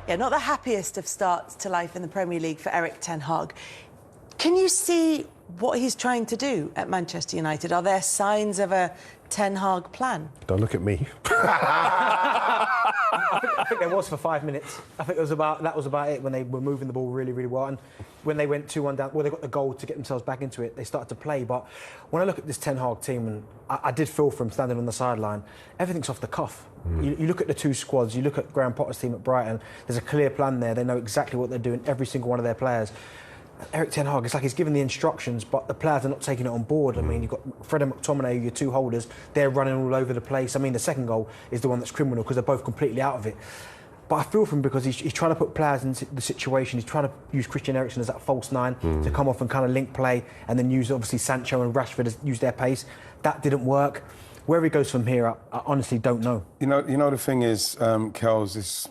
Yeah, not the happiest of starts to life in the Premier League for Erik ten Hag. Can you see what he's trying to do at Manchester United? Are there signs of a ten Hag plan? Don't look at me. I think there was for 5 minutes. I think that was about it when they were moving the ball really, really well. And when they went 2-1 down, well, they got the goal to get themselves back into it. They started to play. But when I look at this Ten Hag team, and I did feel for him standing on the sideline, everything's off the cuff. You look at the two squads, you look at Graham Potter's team at Brighton, there's a clear plan there. They know exactly what they're doing, every single one of their players. Erik ten Hag, it's like he's given the instructions, but the players are not taking it on board. I mean, you've got Fred and McTominay, your two holders, they're running all over the place. I mean, the second goal is the one that's criminal because they're both completely out of it. But I feel for him because he's trying to put players in the situation. He's trying to use Christian Eriksen as that false nine to come off and kind of link play, and then use, obviously, Sancho and Rashford as use their pace. That didn't work. Where he goes from here, I honestly don't know. You know the thing is, Kels, is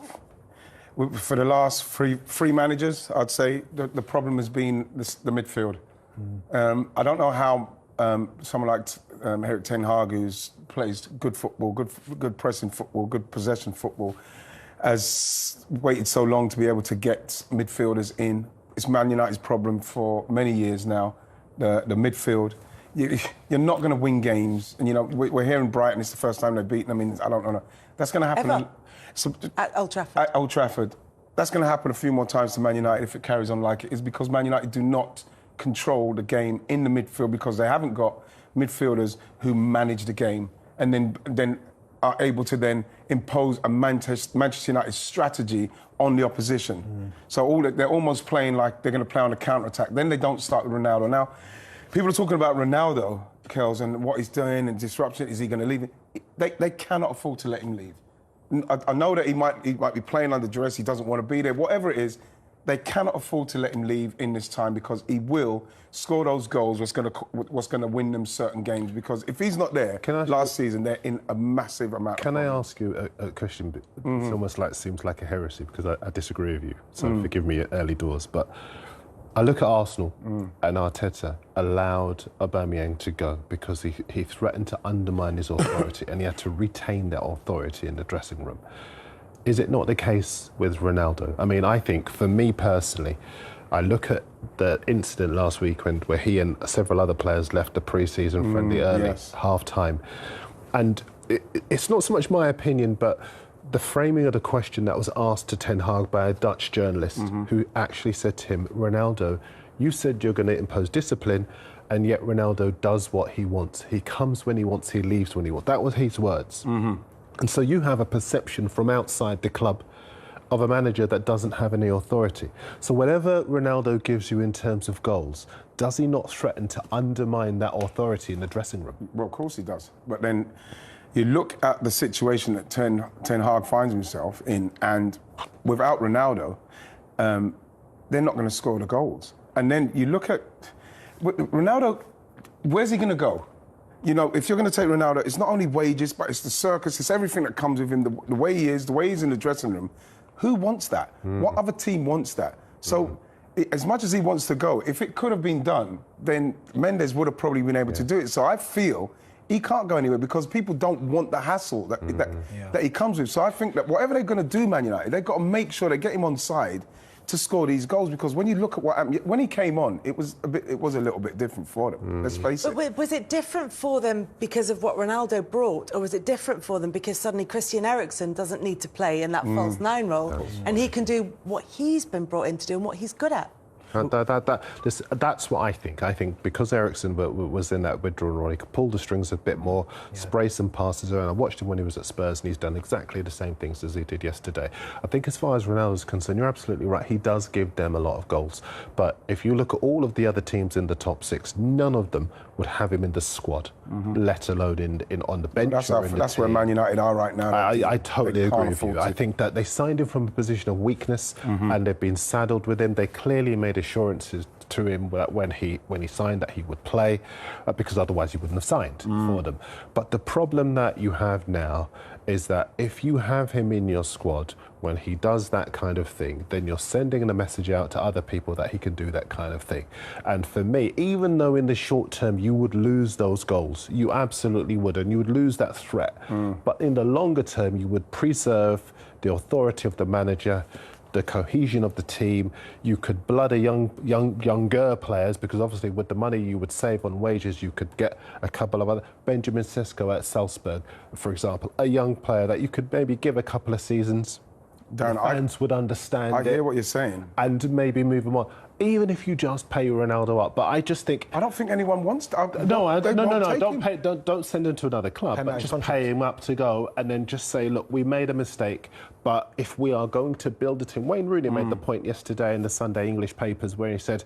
for the last three managers, I'd say the problem has been the midfield. I don't know how someone like Erik ten Hag, who plays good football, good pressing football, good possession football, has waited so long to be able to get midfielders in. It's Man United's problem for many years now, the midfield. You're not going to win games. And, you know, we're here in Brighton, it's the first time they've beaten. I mean, I don't know. That's going to happen. Ever? At Old Trafford. At Old Trafford. That's going to happen a few more times to Man United if it carries on like it is, because Man United do not control the game in the midfield because they haven't got midfielders who manage the game and then are able to then impose a Manchester United strategy on the opposition. So they're almost playing like they're going to play on a counter-attack. Then they don't start with Ronaldo. Now, people are talking about Ronaldo, Kels, and what he's doing and disruption. Is he going to leave? They cannot afford to let him leave. I know that he might be playing under duress. He doesn't want to be there. Whatever it is, they cannot afford to let him leave in this time because he will score those goals. What's going to win them certain games? Because if he's not there, last season they're in a massive amount. Can I ask you a question? It's almost like seems like a heresy because I disagree with you. So forgive me at early doors, but I look at Arsenal and Arteta allowed Aubameyang to go because he threatened to undermine his authority and he had to retain that authority in the dressing room. Is it not the case with Ronaldo? I mean, I think, for me personally, I look at the incident last week where he and several other players left the pre-season friendly early, half-time. And it's not so much my opinion, but the framing of the question that was asked to Ten Hag by a Dutch journalist who actually said to him, Ronaldo, you said you're going to impose discipline, and yet Ronaldo does what he wants. He comes when he wants, he leaves when he wants. That was his words. And so you have a perception from outside the club of a manager that doesn't have any authority. So whatever Ronaldo gives you in terms of goals, does he not threaten to undermine that authority in the dressing room? Well, of course he does. But then you look at the situation that Ten Hag finds himself in, and without Ronaldo, they're not going to score the goals. And then you look at Ronaldo, where's he going to go? You know, if you're going to take Ronaldo, it's not only wages, but it's the circus, it's everything that comes with him, the way he is, the way he's in the dressing room. Who wants that? What other team wants that? So, as much as he wants to go, if it could have been done, then Mendes would have probably been able to do it. So I feel he can't go anywhere because people don't want the hassle that he comes with. So I think that whatever they're going to do, Man United, they've got to make sure they get him on side to score these goals, because when you look at what happened, when he came on, it was a little bit different for them. Let's face it. But was it different for them because of what Ronaldo brought, or was it different for them because suddenly Christian Eriksen doesn't need to play in that false nine role, and he can do what he's been brought in to do and what he's good at? That's what I think. I think because Eriksen was in that withdrawal role, he could pull the strings a bit more, spray some passes around. I watched him when he was at Spurs, and he's done exactly the same things as he did yesterday. I think as far as Ronaldo's concerned, you're absolutely right. He does give them a lot of goals. But if you look at all of the other teams in the top six, none of them would have him in the squad, let alone on the bench. That's where Man United are right now. I totally agree with you. I think that they signed him from a position of weakness, and they've been saddled with him. They clearly made assurances to him that when he signed that he would play, because otherwise he wouldn't have signed for them. But the problem that you have now is that if you have him in your squad when he does that kind of thing, then you're sending a message out to other people that he can do that kind of thing. And for me, even though in the short term you would lose those goals, you absolutely would, and you would lose that threat. But in the longer term, you would preserve the authority of the manager, the cohesion of the team. You could blood a younger players, because obviously with the money you would save on wages, you could get a couple of other. Benjamin Sesko at Salzburg, for example, a young player that you could maybe give a couple of seasons. Darren, Fans would understand I hear what you're saying. And maybe move them on. Even if you just pay Ronaldo up. But I just think... I don't think anyone wants to. No, don't send him to another club, but just pay him up to go and then just say, look, we made a mistake, but if we are going to build a team... Wayne Rooney made the point yesterday in the Sunday English papers where he said,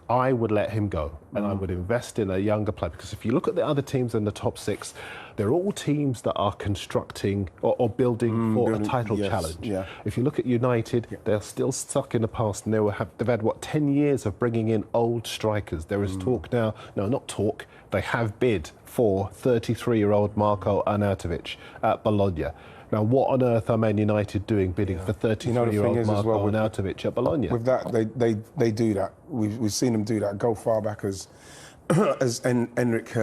I would let him go and I would invest in a younger player, because if you look at the other teams in the top 6, they're all teams that are constructing or building for a title challenge. Yeah. If you look at United, they're still stuck in the past, and they've had, 10 years of bringing in old strikers. There is talk now, no, not talk, they have bid for 33-year-old Marko Arnautovic at Bologna. Now, what on earth are Man United doing bidding for 33-year-old Marko Arnautovic at Bologna? With that, they do that. We've seen them do that. Go far back as Erik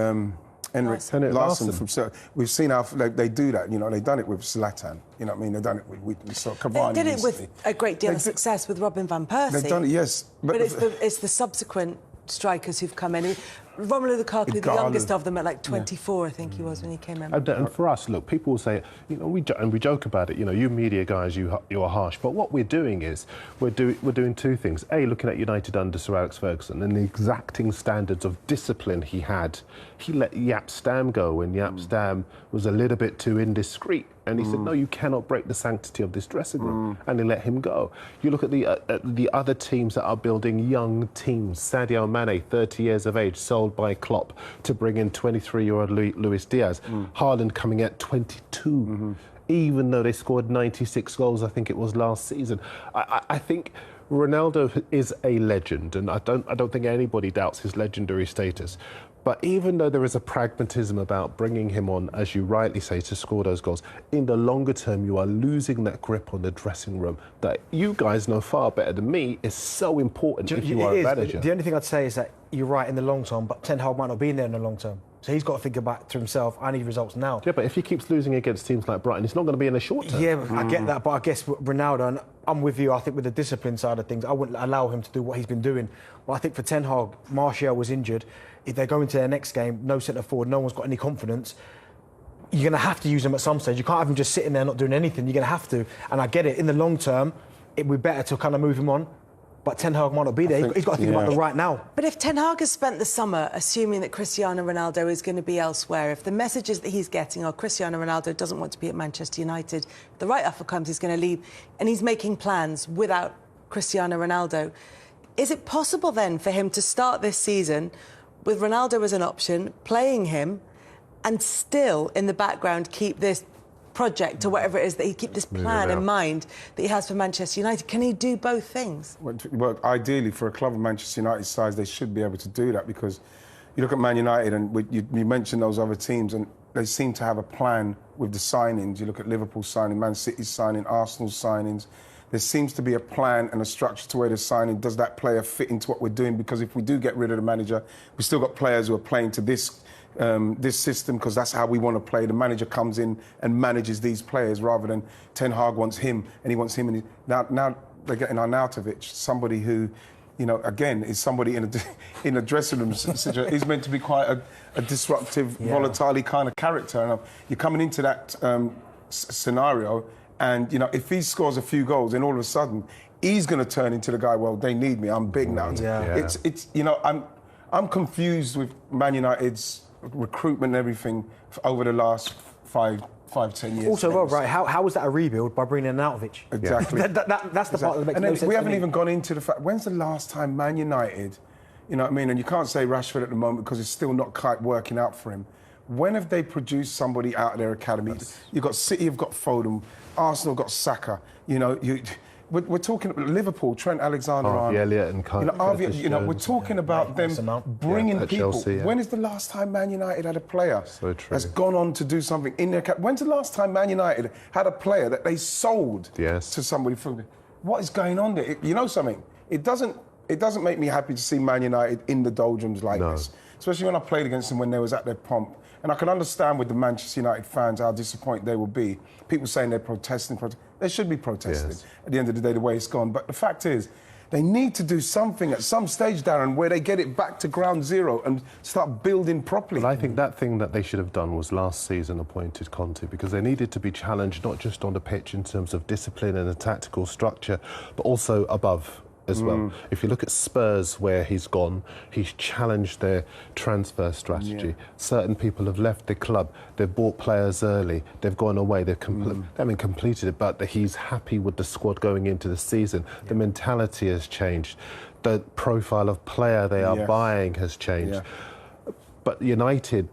Larsson from. We've seen how they do that. You know, they've done it with Zlatan. You know what I mean? They've done it with we saw Cavani. They did it with a great deal of success with Robin van Persie. They've done it, yes, but it's the subsequent strikers who've come in. Romelu Lukaku, the youngest of them, at like 24, I think he was when he came in. And for us, look, people will say, you know, we joke about it. You know, you media guys, you are harsh. But what we're doing is we're doing two things. A, looking at United under Sir Alex Ferguson and the exacting standards of discipline he had. He let Jaap Stam go when Jaap Stam was a little bit too indiscreet. And he said, no, you cannot break the sanctity of this dressing room. And they let him go. You look at the other teams that are building young teams. Sadio Mane, 30 years of age, sold by Klopp to bring in 23-year-old Luis Diaz. Haaland coming at 22, even though they scored 96 goals, I think it was last season. I think Ronaldo is a legend, and I don't think anybody doubts his legendary status. But even though there is a pragmatism about bringing him on, as you rightly say, to score those goals, in the longer term, you are losing that grip on the dressing room that you guys know far better than me is so important if you are a manager. The only thing I'd say is that you're right in the long term, but Ten Hag might not be in there in the long term. So he's got to think about to himself, I need results now. Yeah, but if he keeps losing against teams like Brighton, it's not going to be in the short term. Yeah, I get that, but I guess Ronaldo, and I'm with you, I think with the discipline side of things, I wouldn't allow him to do what he's been doing. But I think for Ten Hag, Martial was injured. If they go into their next game, no centre forward, no one's got any confidence, you're going to have to use them at some stage. You can't have him just sitting there not doing anything. You're going to have to. And I get it, in the long term, it would be better to kind of move him on. But Ten Hag might not be there. He's got to think about the right now. But if Ten Hag has spent the summer assuming that Cristiano Ronaldo is going to be elsewhere, if the messages that he's getting are Cristiano Ronaldo doesn't want to be at Manchester United, the right offer comes, he's going to leave, and he's making plans without Cristiano Ronaldo, is it possible then for him to start this season with Ronaldo as an option, playing him, and still in the background keep this project or whatever it is that he keep this plan in mind that he has for Manchester United? Can he do both things? Well, ideally for a club of Manchester United's size, they should be able to do that, because you look at Man United and you mentioned those other teams and they seem to have a plan with the signings. You look at Liverpool's signing, Man City's signing, Arsenal's signings. There seems to be a plan and a structure to where they're signing. Does that player fit into what we're doing? Because if we do get rid of the manager, we've still got players who are playing to this system, because that's how we want to play. The manager comes in and manages these players rather than Ten Hag wants him and he wants him. And now they're getting Arnautovic, somebody who, you know, again, is somebody in a dressing room situation. He's meant to be quite a disruptive, volatile kind of character. And you're coming into that scenario, and you know, if he scores a few goals, then all of a sudden he's going to turn into the guy. Well, they need me. I'm big now. It's you know, I'm confused with Man United's recruitment and everything over the last 5-10 years. Also, well, right, how was that a rebuild by bringing in Arnautovic? Exactly. That's the part that makes no sense. We haven't even gone into the fact, when's the last time Man United, you know what I mean, and you can't say Rashford at the moment because it's still not quite working out for him. When have they produced somebody out of their academy? You've got City, you've got Foden, Arsenal got Saka, you know, we're talking about Liverpool, Trent Alexander-Arnold. Elliott and we're talking about them bringing people. Chelsea, When is the last time Man United had a player that's gone on to do something in their When's the last time Man United had a player that they sold to somebody? What is going on there? You know something? It doesn't make me happy to see Man United in the doldrums like this. Especially when I played against them when they was at their pomp. And I can understand with the Manchester United fans how disappointed they will be. People saying they're protesting. They should be protesting Yes. at the end of the day, the way it's gone. But the fact is, they need to do something at some stage, Darren, where they get it back to ground zero and start building properly. But I think that thing that they should have done was last season appointed Conte, because they needed to be challenged not just on the pitch in terms of discipline and a tactical structure, but also above as well. If you look at Spurs, where he's gone, he's challenged their transfer strategy. Certain people have left the club, they've bought players early, they've gone away, they haven't completed it, but he's happy with the squad going into the season. The mentality has changed. The profile of player they are buying has changed. But United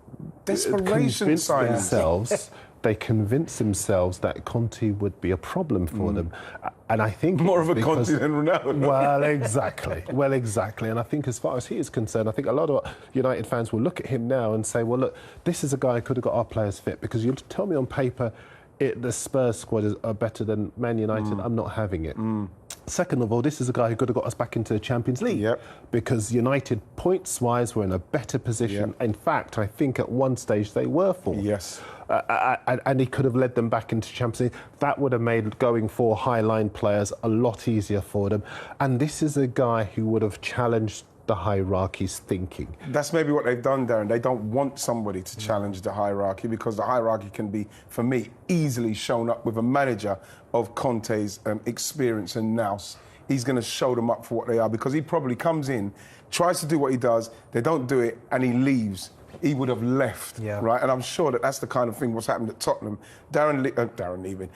Desperation signs. They convinced themselves that Conte would be a problem for them. And I think More of a Conte than Ronaldo. Well, exactly. Well, exactly. And I think as far as he is concerned, I think a lot of United fans will look at him now and say, well, look, this is a guy who could have got our players fit, because you tell me on paper the Spurs squad are better than Man United. I'm not having it. Second of all, this is a guy who could have got us back into the Champions League, because United, points-wise, were in a better position. In fact, I think at one stage they were fourth. Yes. And he could have led them back into Champions League. That would have made going for high-line players a lot easier for them. And this is a guy who would have challenged the hierarchy's thinking. That's maybe what they've done, Darren. They don't want somebody to challenge the hierarchy, because the hierarchy can be, for me, easily shown up with a manager of Conte's experience and nous. He's going to show them up for what they are, because he probably comes in, tries to do what he does, they don't do it, and he leaves. He would have left, right? And I'm sure that that's the kind of thing what's happened at Tottenham. Darren leaving.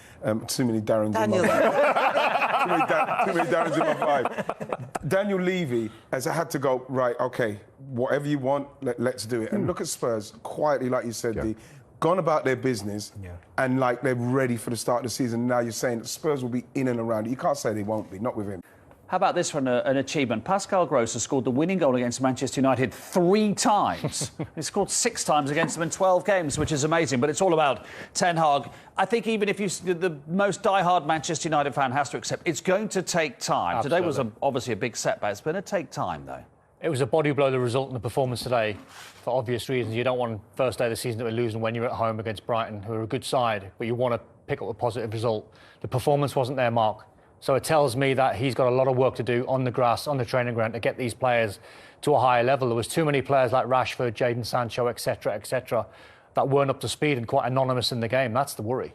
Too many Darrens Daniel. in my vibe. Too many Darrens in my vibe. Daniel Levy has had to go, right, OK, whatever you want, let's do it. And look at Spurs, quietly, like you said, Dee, gone about their business, and like they're ready for the start of the season. Now you're saying that Spurs will be in and around it. You can't say they won't be, not with him. How about this for an achievement? Pascal Gross has scored the winning goal against Manchester United 3 times. He scored 6 times against them in 12 games, which is amazing. But it's all about Ten Hag. I think even if the most die-hard Manchester United fan has to accept, it's going to take time. Absolutely. Today was obviously a big setback. It's going to take time, though. It was a body blow, the result and the performance today, for obvious reasons. You don't want first day of the season to be losing when you're at home against Brighton, who are a good side, but you want to pick up a positive result. The performance wasn't there, Mark. So it tells me that he's got a lot of work to do on the grass, on the training ground, to get these players to a higher level. There was too many players like Rashford, Jadon Sancho, etc., that weren't up to speed and quite anonymous in the game. That's the worry.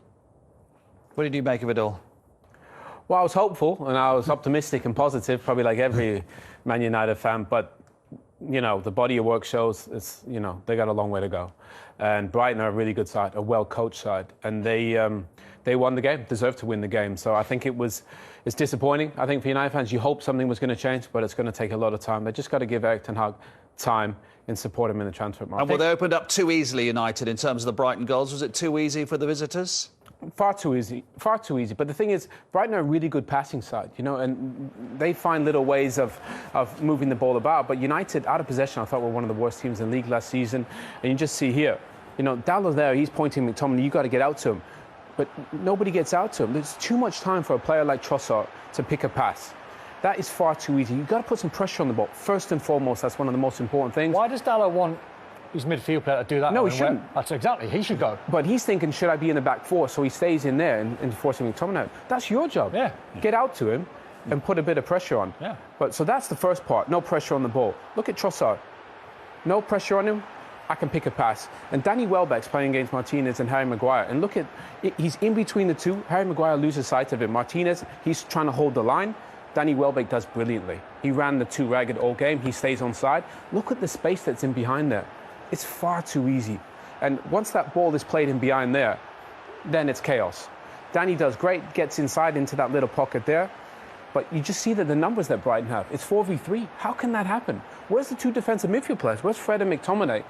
What did you make of it all? Well, I was hopeful and I was optimistic and positive, probably like every Man United fan. But, you know, the body of work shows it's, you know, they got a long way to go. And Brighton are a really good side, a well-coached side. And they won the game, deserved to win the game. So I think it's disappointing. I think for United fans, you hope something was going to change, but it's going to take a lot of time. They just got to give Erik ten Hag time and support him in the transfer market. And well, they opened up too easily, United, in terms of the Brighton goals. Was it too easy for the visitors? Far too easy. But the thing is, Brighton are a really good passing side, you know, and they find little ways of moving the ball about. But United, out of possession, I thought were one of the worst teams in the league last season. And you just see here, you know, Dallo there, he's pointing at McTominay, you got to get out to him. But nobody gets out to him. There's too much time for a player like Trossard to pick a pass. That is far too easy. You've got to put some pressure on the ball. First and foremost, that's one of the most important things. Why does Dallo want his midfield player to do that? No, he shouldn't. That's exactly, he should go. But he's thinking, should I be in the back four? So he stays in there and forcing McTominay out. That's your job. Yeah. Get out to him and put a bit of pressure on. Yeah. But so that's the first part. No pressure on the ball. Look at Trossard. No pressure on him. I can pick a pass. And Danny Welbeck's playing against Martinez and Harry Maguire. And look at, he's in between the two. Harry Maguire loses sight of him. Martinez, he's trying to hold the line. Danny Welbeck does brilliantly. He ran the two ragged all game. He stays on side. Look at the space that's in behind there. It's far too easy. And once that ball is played in behind there, then it's chaos. Danny does great, gets inside into that little pocket there. But you just see that the numbers that Brighton have, it's 4v3. How can that happen? Where's the two defensive midfield players? Where's Fred and McTominay?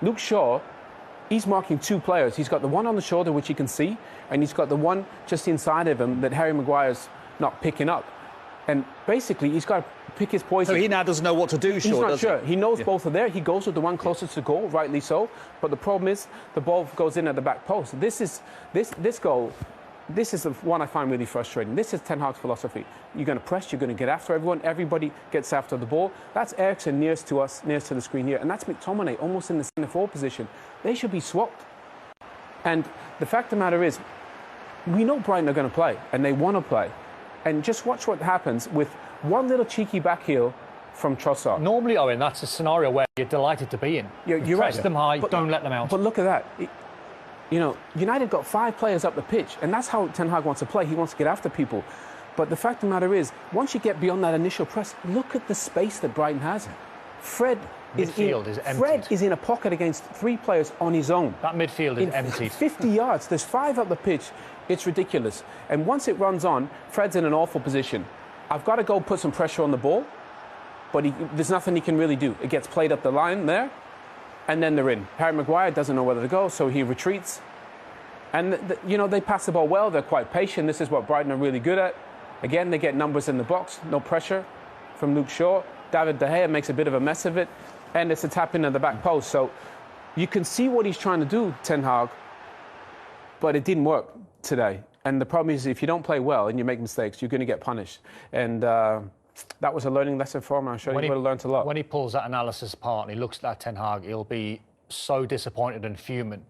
Luke Shaw, he's marking 2 players. He's got the one on the shoulder, which you can see, and he's got the one just inside of him that Harry Maguire's not picking up. And basically, he's got to pick his poison. So he now doesn't know what to do, He's not sure. He knows both are there. He goes with the one closest to goal, rightly so. But the problem is, the ball goes in at the back post. This goal, this is the one I find really frustrating. This is Ten Hag's philosophy. You're going to press, you're going to get after everyone. Everybody gets after the ball. That's Eriksen nearest to us, nearest to the screen here. And that's McTominay, almost in the centre forward position. They should be swapped. And the fact of the matter is, we know Brighton are going to play, and they want to play. And just watch what happens with one little cheeky back heel from Trossard. Normally, Owen, that's a scenario where you're delighted to be in. You're press right. them high, But- don't let them out. But look at that. You know, United got 5 players up the pitch, and that's how Ten Hag wants to play. He wants to get after people. But the fact of the matter is, once you get beyond that initial press, look at the space that Brighton has. Fred Midfield is emptied. Fred is in a pocket against 3 players on his own. That midfield is In emptied. 50 yards, there's 5 up the pitch. It's ridiculous. And once it runs on, Fred's in an awful position. I've got to go put some pressure on the ball, but there's nothing he can really do. It gets played up the line there, and then they're in. Harry Maguire doesn't know whether to go, so he retreats. And, you know, they pass the ball well. They're quite patient. This is what Brighton are really good at. Again, they get numbers in the box. No pressure from Luke Shaw. David De Gea makes a bit of a mess of it, and it's a tap in at the back post. So you can see what he's trying to do, Ten Hag, but it didn't work today. And the problem is, if you don't play well and you make mistakes, you're going to get punished. And that was a learning lesson for him. I'm sure he would have learned a lot. When he pulls that analysis apart and he looks at that Ten Hag, he'll be so disappointed and fuming.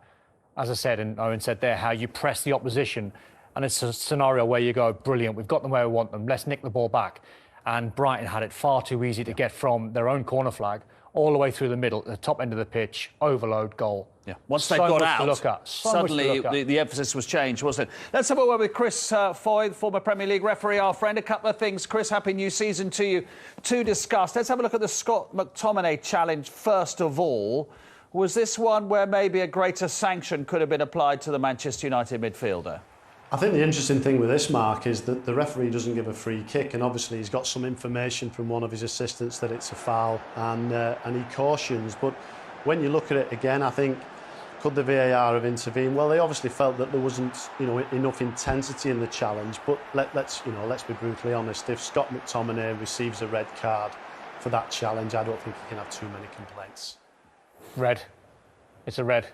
As I said, and Owen said there, how you press the opposition, and it's a scenario where you go, brilliant, we've got them where we want them, let's nick the ball back. And Brighton had it far too easy to get from their own corner flag all the way through the middle, the top end of the pitch, overload, goal. Yeah. Once So they got much to out, look at. So much to suddenly look at. the emphasis was changed, wasn't it? Let's have a word with Chris Foy, former Premier League referee, our friend. A couple of things. Chris, happy new season to you to discuss. Let's have a look at the Scott McTominay challenge first of all. Was this one where maybe a greater sanction could have been applied to the Manchester United midfielder? I think the interesting thing with this, Mark, is that the referee doesn't give a free kick, and obviously he's got some information from one of his assistants that it's a foul, and he cautions. But when you look at it again, I think, could the VAR have intervened? Well, they obviously felt that there wasn't, enough intensity in the challenge. But let's be brutally honest. If Scott McTominay receives a red card for that challenge, I don't think he can have too many complaints. Red. It's a red.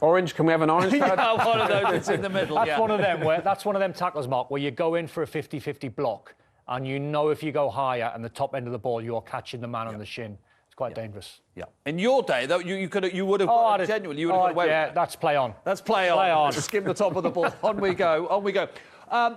Orange, can we have an orange card? Yeah, one of those that's in the middle. That's one of them. That's one of them tackles, Mark, where you go in for a 50-50 block, and you know if you go higher and the top end of the ball, you're catching the man on the shin. It's quite dangerous. Yeah. In your day, though, you would have genuinely you would have got away with that. That's play on. That's play on. Skim the top of the ball. On we go. On we go.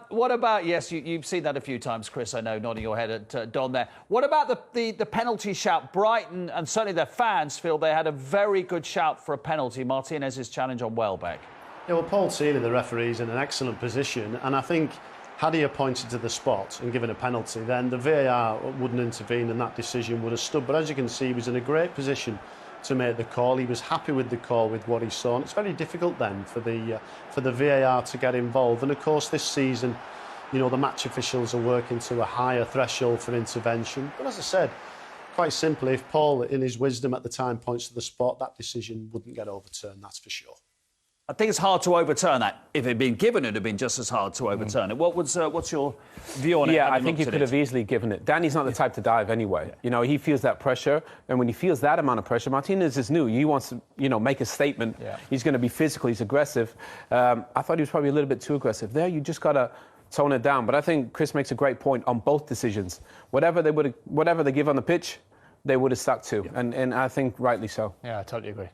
What about, yes, you've seen that a few times, Chris, I know, nodding your head at Don there. What about the penalty shout? Brighton, and certainly their fans, feel they had a very good shout for a penalty. Martinez's challenge on Welbeck. Yeah, well, Paul Seeley, the referee, is in an excellent position, and I think had he pointed to the spot and given a penalty, then the VAR wouldn't intervene and that decision would have stood. But as you can see, he was in a great position to make the call. He was happy with the call, with what he saw, and it's very difficult then for the VAR to get involved. And of course, this season, the match officials are working to a higher threshold for intervention. But as I said, quite simply, if Paul, in his wisdom at the time, points to the spot, that decision wouldn't get overturned. That's for sure. I think it's hard to overturn that. If it had been given, it would have been just as hard to overturn it. What's your view on it? Yeah, I think you could have easily given it. Danny's not the type to dive anyway. He feels that pressure, and when he feels that amount of pressure, Martinez is new. He wants to, make a statement. Yeah. He's going to be physical. He's aggressive. I thought he was probably a little bit too aggressive. There, you just got to tone it down. But I think Chris makes a great point on both decisions. Whatever they give on the pitch, they would have stuck to, and I think rightly so. Yeah, I totally agree.